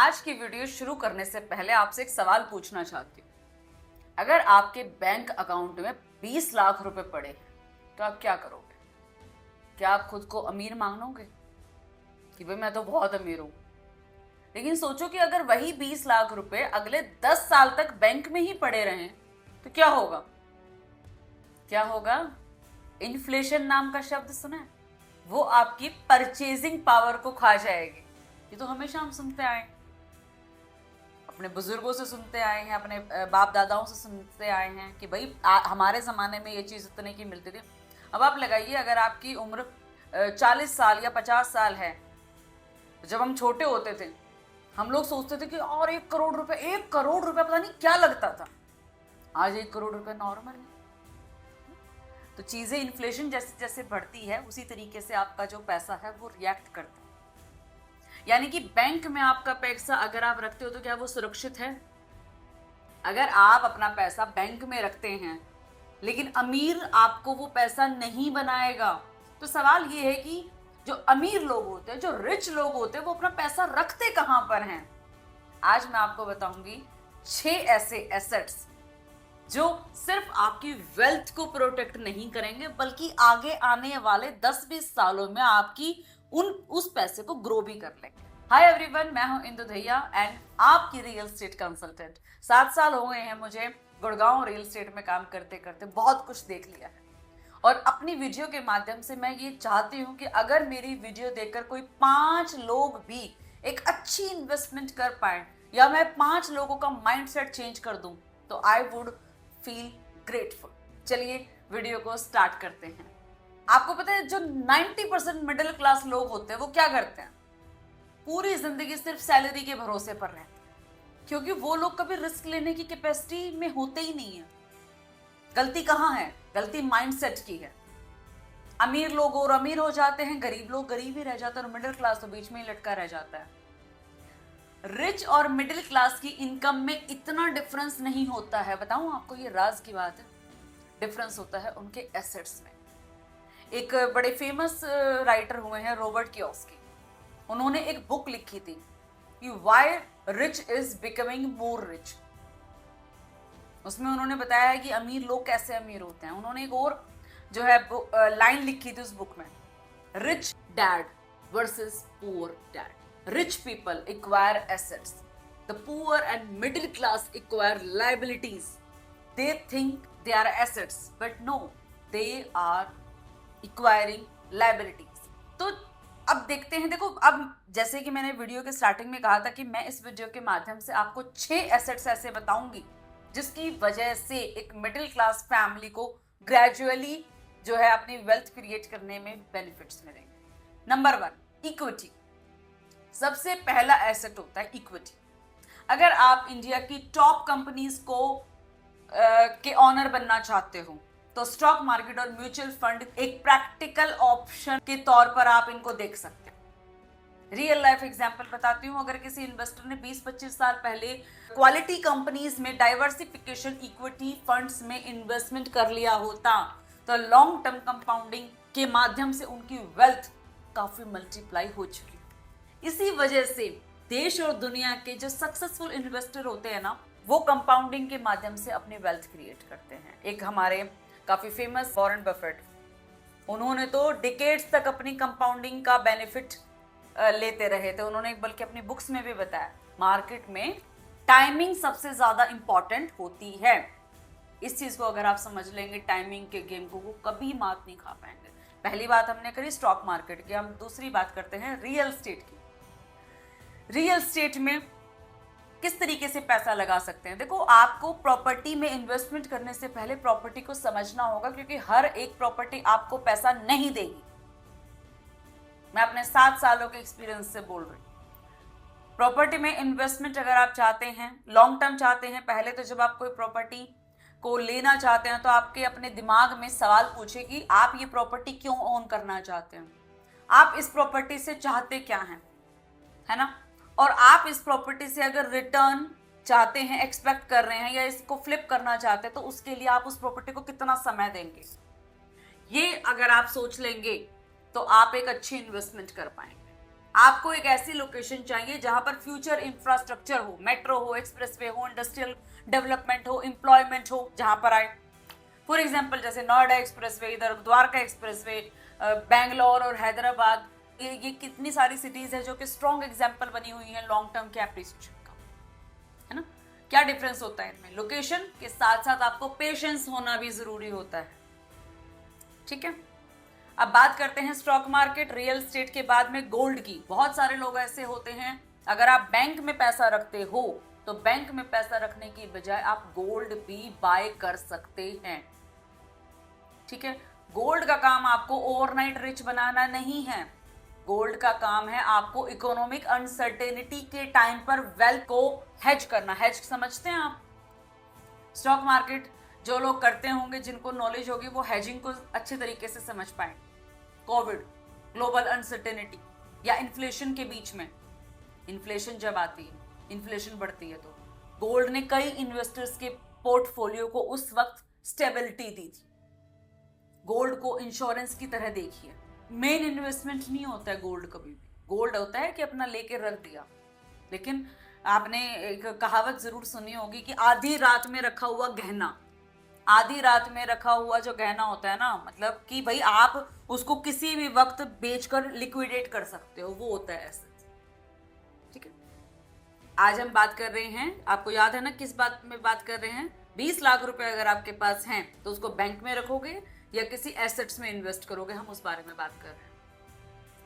आज की वीडियो शुरू करने से पहले आपसे एक सवाल पूछना चाहती हूँ। अगर आपके बैंक अकाउंट में 20 लाख रुपए पड़े हैं तो आप क्या करोगे? क्या आप खुद को अमीर मानोगे कि भाई मैं तो बहुत अमीर हूं? लेकिन सोचो कि अगर वही 20 लाख रुपए अगले 10 साल तक बैंक में ही पड़े रहें तो क्या होगा? क्या होगा? इन्फ्लेशन नाम का शब्द सुना है? वो आपकी परचेजिंग पावर को खा जाएगी। ये तो हमेशा हम सुनते आए, अपने बुजुर्गों से सुनते आए हैं, अपने बाप दादाओं से सुनते आए हैं कि भाई हमारे ज़माने में ये चीज़ इतने की मिलती थी। अब आप लगाइए, अगर आपकी उम्र 40 साल या 50 साल है, जब हम छोटे होते थे हम लोग सोचते थे कि और 1 करोड़ रुपए, 1 करोड़ रुपए पता नहीं क्या लगता था। आज 1 करोड़ रुपए नॉर्मल है। तो चीज़ें इन्फ्लेशन जैसे जैसे बढ़ती है उसी तरीके से आपका जो पैसा है वो रिएक्ट करता है। यानी कि बैंक में आपका पैसा अगर आप रखते हो तो क्या वो सुरक्षित है? अगर आप अपना पैसा बैंक में रखते हैं लेकिन अमीर आपको वो पैसा नहीं बनाएगा, तो सवाल ये है कि जो अमीर लोग होते हैं, जो रिच लोग होते हैं, वो अपना पैसा रखते कहां पर हैं? आज मैं आपको बताऊंगी 6 ऐसे एसेट्स जो सिर्फ आपकी वेल्थ को प्रोटेक्ट नहीं करेंगे बल्कि आगे आने वाले 10-20 सालों में आपकी उस पैसे को ग्रो भी कर लेंगे। हाय एवरीवन, मैं हूं इंदु दहिया एंड आपकी रियल एस्टेट कंसल्टेंट। 7 साल हो गए हैं मुझे गुड़गांव रियल एस्टेट में काम करते करते, बहुत कुछ देख लिया है। और अपनी वीडियो के माध्यम से मैं ये चाहती हूँ कि अगर मेरी वीडियो देखकर कोई 5 लोग भी एक अच्छी इन्वेस्टमेंट कर पाए या मैं 5 लोगों का माइंडसेट चेंज कर दूं तो आई वुड फील ग्रेटफुल। चलिए वीडियो को स्टार्ट करते हैं। आपको पता है जो 90% मिडिल क्लास लोग होते हैं वो क्या करते हैं? पूरी जिंदगी सिर्फ सैलरी के भरोसे पर रहते हैं, क्योंकि वो लोग कभी रिस्क लेने की कैपेसिटी में होते ही नहीं है। गलती कहाँ है? गलती माइंडसेट की है। अमीर लोग और अमीर हो जाते हैं, गरीब लोग गरीब ही रह जाते हैं और मिडिल क्लास तो बीच में ही लटका रह जाता है। रिच और मिडिल क्लास की इनकम में इतना डिफरेंस नहीं होता है। बताऊं आपको, ये राज की बात है। डिफरेंस होता है उनके एसेट्स में। एक बड़े फेमस राइटर हुए हैं रॉबर्ट कियोसाकी, उन्होंने एक बुक लिखी थी कि why rich is becoming more rich. उसमें उन्होंने बताया है कि अमीर लोग कैसे अमीर होते हैं। उन्होंने एक और जो है लाइन लिखी थी उस बुक में, rich dad versus poor dad. Rich people acquire assets. The poor and middle class acquire liabilities. They think they are assets, but no, they are acquiring liabilities. तो अब देखते हैं, देखो अब जैसे कि मैंने वीडियो के स्टार्टिंग में कहा था कि मैं इस वीडियो के माध्यम से आपको 6 एसेट्स ऐसे बताऊंगी जिसकी वजह से एक मिडिल क्लास फैमिली को ग्रेजुअली जो है अपनी वेल्थ क्रिएट करने में बेनिफिट्स मिलेंगे। Number 1, equity. सबसे पहला एसेट होता है इक्विटी। अगर आप इंडिया की टॉप कंपनीज को के ऑनर बनना चाहते हो तो स्टॉक मार्केट और म्यूचुअल फंड एक प्रैक्टिकल ऑप्शन के तौर पर आप इनको देख सकते हैं। रियल लाइफ एग्जांपल बताती हूँ। अगर किसी इन्वेस्टर ने 20-25 साल पहले क्वालिटी कंपनीज में डाइवर्सिफिकेशन इक्विटी फंड्स में इन्वेस्टमेंट कर लिया होता तो लॉन्ग टर्म कंपाउंडिंग के माध्यम से उनकी वेल्थ काफी मल्टीप्लाई हो चुकी। इसी वजह से देश और दुनिया के जो सक्सेसफुल इन्वेस्टर होते हैं ना, वो कंपाउंडिंग के माध्यम से अपनी वेल्थ क्रिएट करते हैं। एक हमारे काफी फेमस वॉरेन बफेट, उन्होंने तो डिकेड्स तक अपनी कंपाउंडिंग का बेनिफिट लेते रहे थे। उन्होंने बल्कि अपनी बुक्स में भी बताया, मार्केट में टाइमिंग सबसे ज्यादा इंपॉर्टेंट होती है। इस चीज को अगर आप समझ लेंगे, टाइमिंग के गेम को, वो कभी मात नहीं खा पाएंगे। पहली बात हमने करी स्टॉक मार्केट की, हम दूसरी बात करते हैं रियल एस्टेट की। रियल एस्टेट में किस तरीके से पैसा लगा सकते हैं? देखो, आपको प्रॉपर्टी में इन्वेस्टमेंट करने से पहले प्रॉपर्टी को समझना होगा, क्योंकि हर एक प्रॉपर्टी आपको पैसा नहीं देगी। मैं अपने 7 सालों के एक्सपीरियंस से बोल रही हूँ। प्रॉपर्टी में इन्वेस्टमेंट अगर आप चाहते हैं, लॉन्ग टर्म चाहते हैं, पहले तो जब आप कोई प्रॉपर्टी को लेना चाहते हैं तो आपके अपने दिमाग में सवाल पूछे कि आप ये प्रॉपर्टी क्यों ओन करना चाहते हैं, आप इस प्रॉपर्टी से चाहते क्या हैं, है ना? और आप इस प्रॉपर्टी से अगर रिटर्न चाहते हैं, एक्सपेक्ट कर रहे हैं या इसको फ्लिप करना चाहते हैं तो उसके लिए आप उस प्रॉपर्टी को कितना समय देंगे, ये अगर आप सोच लेंगे तो आप एक अच्छी इन्वेस्टमेंट कर पाएंगे। आपको एक ऐसी लोकेशन चाहिए जहां पर फ्यूचर इंफ्रास्ट्रक्चर हो, मेट्रो हो, एक्सप्रेसवे हो, इंडस्ट्रियल डेवलपमेंट हो, एम्प्लॉयमेंट हो, जहां पर आए। फॉर एग्जाम्पल जैसे नोएडा एक्सप्रेसवे, इधर द्वारका एक्सप्रेसवे, बैंगलोर और हैदराबाद, ये कितनी सारी सिटीज है जो कि स्ट्रॉन्ग एग्जाम्पल बनी हुई है लॉन्ग टर्म के एप्रिसिएशन का, है ना। क्या डिफरेंस होता है इनमें? लोकेशन के साथ साथ आपको पेशेंस होना भी जरूरी होता है, ठीक है। अब बात करते हैं स्टॉक मार्केट, रियल एस्टेट के बाद में गोल्ड की। बहुत सारे लोग ऐसे होते हैं, अगर आप बैंक में पैसा रखते हो तो बैंक में पैसा रखने की बजाय आप गोल्ड भी बाय कर सकते हैं, ठीक है। गोल्ड का काम आपको ओवरनाइट रिच बनाना नहीं है। गोल्ड का काम है आपको इकोनॉमिक अनसर्टेनिटी के टाइम पर वेल्थ को हेज करना। हेज समझते हैं आप? स्टॉक मार्केट जो लोग करते होंगे, जिनको नॉलेज होगी, वो हेजिंग को अच्छे तरीके से समझ पाए। कोविड, ग्लोबल अनसर्टेनिटी या इन्फ्लेशन के बीच में, इन्फ्लेशन जब आती है, इन्फ्लेशन बढ़ती है, तो गोल्ड ने कई इन्वेस्टर्स के पोर्टफोलियो को उस वक्त स्टेबिलिटी दी थी। गोल्ड को इंश्योरेंस की तरह देखिए। मेन इन्वेस्टमेंट नहीं होता है गोल्ड कभी भी। गोल्ड होता है कि अपना लेके रख दिया, लेकिन आपने एक कहावत जरूर सुनी होगी कि आधी रात में रखा हुआ गहना, आधी रात में रखा हुआ जो गहना होता है ना, मतलब कि भाई आप उसको किसी भी वक्त बेचकर लिक्विडेट कर सकते हो, वो होता है एसेट, ठीक है। आज हम बात कर रहे हैं, आपको याद है ना किस बात में बात कर रहे हैं? 20 लाख रुपए अगर आपके पास हैं तो उसको बैंक में रखोगे या किसी एसेट्स में इन्वेस्ट करोगे, हम उस बारे में बात कर रहे हैं,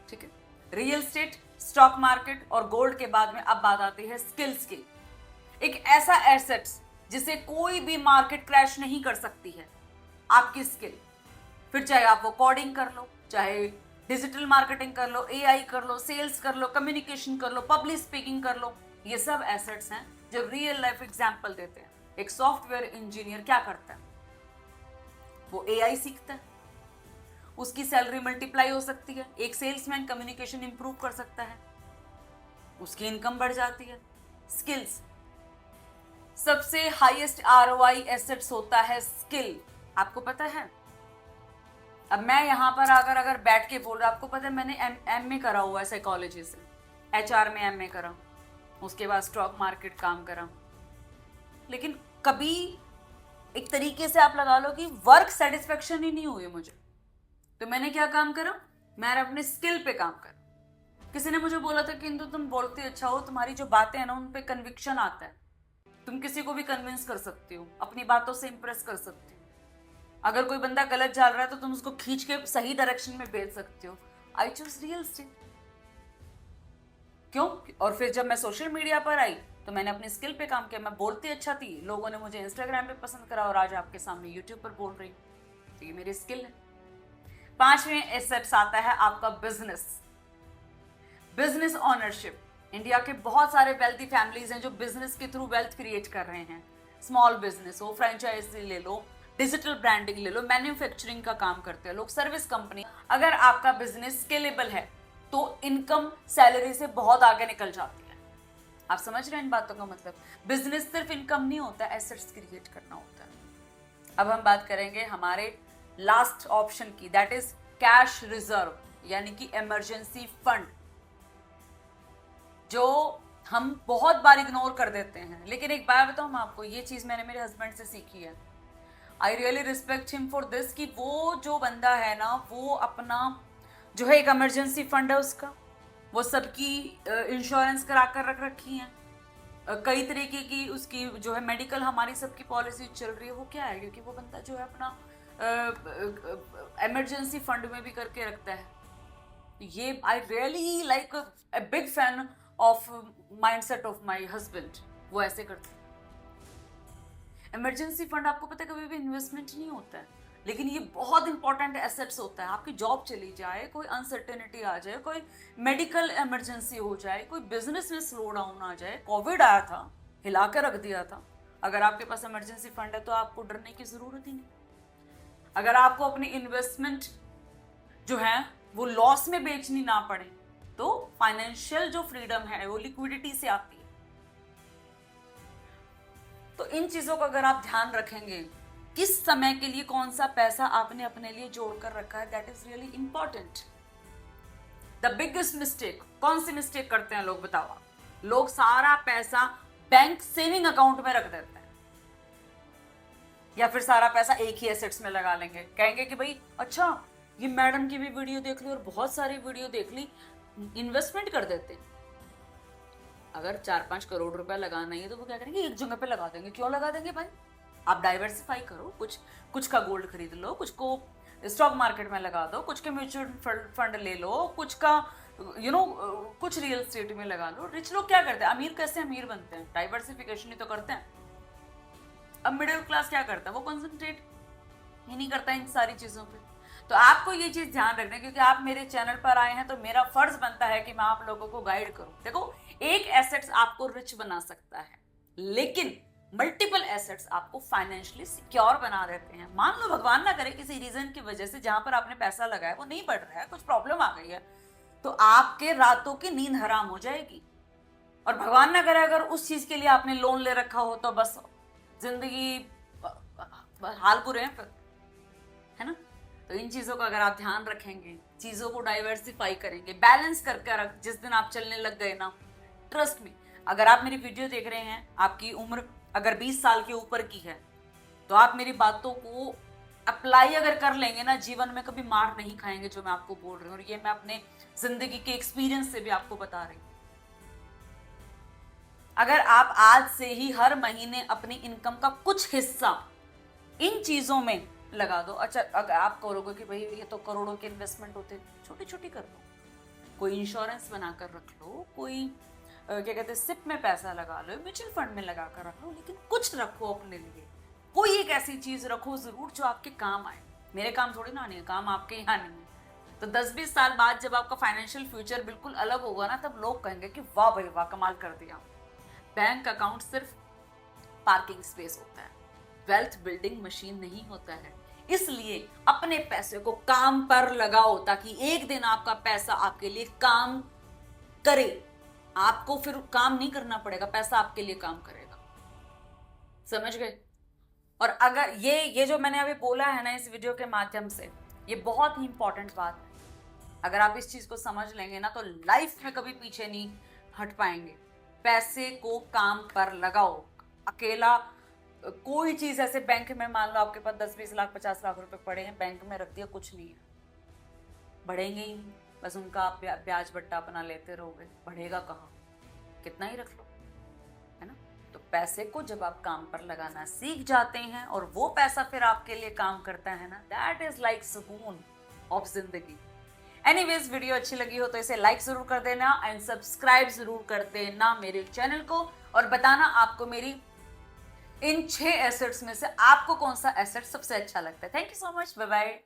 ठीक है। रियल एस्टेट, स्टॉक मार्केट और गोल्ड के बाद में अब बात आती है स्किल्स की। एक ऐसा एसेट्स जिसे कोई भी मार्केट क्रैश नहीं कर सकती है, आपकी स्किल। फिर चाहे आप वो कोडिंग कर लो, चाहे डिजिटल मार्केटिंग कर लो, एआई कर लो, सेल्स कर लो, कम्युनिकेशन कर लो, पब्लिक स्पीकिंग कर लो, ये सब एसेट्स हैं जो रियल लाइफ एग्जांपल देते हैं। एक सॉफ्टवेयर इंजीनियर क्या करता है? वो एआई सीखता है, उसकी सैलरी मल्टीप्लाई हो सकती है। एक सेल्समैन कम्युनिकेशन इंप्रूव कर सकता है, उसकी इनकम बढ़ जाती है। स्किल्स, सबसे हाईएस्ट आरओआई एसेट्स होता है स्किल, आपको पता है। अब मैं यहां पर अगर बैठ के बोल रहा, आपको पता है मैंने एमए करा हुआ है साइकोलॉजी से, एचआर में एमए करा, उसके बाद स्टॉक मार्केट काम करा, लेकिन कभी एक तरीके से आप लगा लो कि वर्क सेटिस्फेक्शन ही नहीं हुई मुझे। तो मैंने क्या काम करा? मैंने अपने स्किल पे काम करा। किसी ने मुझे बोला था कि इंदु तुम बोलती अच्छा हो, तुम्हारी जो बातें हैं ना उन पे कन्विक्शन आता है, तुम किसी को भी कन्विंस कर सकती हो, अपनी बातों से इंप्रेस कर सकती हो। अगर कोई बंदा गलत चल रहा है तो तुम उसको खींच के सही डायरेक्शन में भेज सकते हो। I choose real estate. क्यों? और फिर जब मैं सोशल मीडिया पर आई तो मैंने अपनी स्किल पे काम किया। मैं बोलती अच्छा थी, लोगों ने मुझे इंस्टाग्राम पे पसंद करा और आज आपके सामने यूट्यूब पर बोल रही हूँ, तो ये मेरी स्किल है। 5वें एसेट्स आता है आपका बिजनेस, बिजनेस ऑनरशिप। इंडिया के बहुत सारे वेल्थी फैमिलीज हैं जो बिजनेस के थ्रू वेल्थ क्रिएट कर रहे हैं। स्मॉल बिजनेस हो, फ्रेंचाइजी ले लो, डिजिटल ब्रांडिंग ले लो, मैन्युफैक्चरिंग का काम करते हैं लोग, सर्विस कंपनी। अगर आपका बिजनेस स्केलेबल है तो इनकम सैलरी से बहुत आगे निकल जाती है। आप समझ रहे हैं इन बातों का मतलब? बिजनेस सिर्फ इनकम नहीं होता, एसेट्स क्रिएट करना होता है। अब हम बात करेंगे हमारे लास्ट ऑप्शन की, दैट इज कैश रिजर्व, यानी कि इमरजेंसी फंड, जो हम बहुत बार इग्नोर कर देते हैं। लेकिन एक बात बताऊं मैं आपको, ये चीज मैंने मेरे हस्बैंड से सीखी है। I really respect him for this, कि वो जो बंदा है ना, वो अपना जो है एक इमरजेंसी फंड है उसका, वो सबकी इंश्योरेंस करा कर रख रखी है, कई तरीके की उसकी जो है मेडिकल हमारी सबकी पॉलिसी चल रही है। वो क्या है? क्योंकि वो बंदा जो है अपना इमरजेंसी फंड में भी करके रखता है। ये I really like a big fan of mindset of my husband, वो ऐसे करते हैं। इमरजेंसी फंड आपको पता है कभी भी इन्वेस्टमेंट नहीं होता है, लेकिन ये बहुत इंपॉर्टेंट एसेट्स होता है। आपकी जॉब चली जाए, कोई अनसर्टेनिटी आ जाए, कोई मेडिकल इमरजेंसी हो जाए, कोई बिजनेस में स्लो डाउन आ जाए, कोविड आया था, हिला कर रख दिया था, अगर आपके पास इमरजेंसी फंड है तो आपको डरने की जरूरत ही नहीं। अगर आपको अपनी इन्वेस्टमेंट जो है वो लॉस में बेचनी ना पड़े, तो फाइनेंशियल जो फ्रीडम है वो लिक्विडिटी से आती है। तो इन चीजों का अगर आप ध्यान रखेंगे, किस समय के लिए कौन सा पैसा आपने अपने लिए जोड़ कर रखा है, that is really important. The the biggest mistake, कौन सी मिस्टेक करते हैं लोग बताओ आप? लोग सारा पैसा बैंक सेविंग अकाउंट में रख देते हैं, या फिर सारा पैसा एक ही एसेट्स में लगा लेंगे। कहेंगे कि भाई अच्छा ये मैडम की भी वीडियो देख ली और बहुत सारी वीडियो देख ली, इन्वेस्टमेंट कर देते हैं। अगर 4-5 करोड़ रुपया लगाना ही है तो वो क्या करेंगे, एक जगह पे लगा देंगे। क्यों लगा देंगे भाई? आप डाइवर्सिफाई करो, कुछ का गोल्ड खरीद लो, कुछ को स्टॉक मार्केट में लगा दो, कुछ के म्यूचुअल फंड ले लो, कुछ का कुछ रियल एस्टेट में लगा लो। रिच लोग क्या करते हैं, अमीर कैसे अमीर बनते हैं? डाइवर्सिफिकेशन ही तो करते हैं। अब मिडिल क्लास क्या करता है, वो कंसंट्रेट ही नहीं करता इन सारी चीजों पे। तो आपको ये चीज ध्यान रखना है, क्योंकि आप मेरे चैनल पर आए हैं तो मेरा फर्ज बनता है कि मैं आप लोगों को गाइड करूं। देखो, एक एसेट्स आपको रिच बना सकता है, लेकिन मल्टीपल एसेट्स आपको फाइनेंशियली सिक्योर बना देते हैं। मान लो भगवान ना करे किसी रीजन की वजह से जहां पर आपने पैसा लगाया वो नहीं बढ़ रहा है, कुछ प्रॉब्लम आ गई है, तो आपके रातों की नींद हराम हो जाएगी। और भगवान ना करे अगर उस चीज के लिए आपने लोन ले रखा हो तो बस जिंदगी हाल बुरे हैं फिर, है ना? तो इन चीजों का अगर आप ध्यान रखेंगे, चीजों को डाइवर्सिफाई करेंगे, बैलेंस करके रख, जिस दिन आप चलने लग गए ना, ट्रस्ट में, अगर आप मेरी वीडियो देख रहे हैं, आपकी उम्र अगर 20 साल के ऊपर की है, तो आप मेरी बातों को अप्लाई अगर कर लेंगे ना, जीवन में कभी मार नहीं खाएंगे, जो मैं आपको बोल रही हूँ। और ये मैं अपने जिंदगी के एक्सपीरियंस से भी आपको बता रही हूँ। अगर आप आज से ही हर महीने अपनी इनकम का कुछ हिस्सा इन चीजों में लगा दो। अच्छा, अगर आप करोगे कि भाई ये तो करोड़ों के इन्वेस्टमेंट होते, छोटी छोटी कर लो, कोई इंश्योरेंस बनाकर रख लो, कोई क्या कहते हैं सिप में पैसा लगा लो, म्यूचुअल फंड में लगा कर रख लो, लेकिन कुछ रखो अपने लिए। कोई एक ऐसी चीज रखो जरूर जो आपके काम आए। मेरे काम थोड़ी ना नहीं है, काम आपके यहाँ नहीं है। तो 10-20 साल बाद जब आपका फाइनेंशियल फ्यूचर बिल्कुल अलग होगा ना, तब लोग कहेंगे कि वाह भाई वाह, कमाल कर दिया। बैंक अकाउंट सिर्फ पार्किंग स्पेस होता है, वेल्थ बिल्डिंग मशीन नहीं होता है। इसलिए अपने पैसे को काम पर लगाओ, ताकि एक दिन आपका पैसा आपके लिए काम करे। आपको फिर काम नहीं करना पड़ेगा, पैसा आपके लिए काम करेगा। समझ गए? और अगर ये जो मैंने अभी बोला है ना इस वीडियो के माध्यम से, ये बहुत ही इंपॉर्टेंट बात है। अगर आप इस चीज को समझ लेंगे ना, तो लाइफ में कभी पीछे नहीं हट पाएंगे। पैसे को काम पर लगाओ। अकेला कोई चीज ऐसे बैंक में, मान लो आपके पास 10-20 लाख 50 लाख रुपए पड़े हैं, बैंक में रख दिया, कुछ नहीं है, बढ़ेंगे ही नहीं। बस उनका आप ब्याज बट्टा अपना लेते रहोगे, बढ़ेगा कहाँ? कितना ही रख लो, है ना? तो पैसे को जब आप काम पर लगाना सीख जाते हैं और वो पैसा फिर आपके लिए काम करता है ना, दैट इज लाइक सुकून ऑफ जिंदगी। एनीवेज, वीडियो अच्छी लगी हो तो इसे लाइक जरूर कर देना एंड सब्सक्राइब जरूर कर देना मेरे चैनल को, और बताना आपको मेरी इन 6 एसेट्स में से आपको कौन सा एसेट सबसे अच्छा लगता है। Thank you so much, bye bye.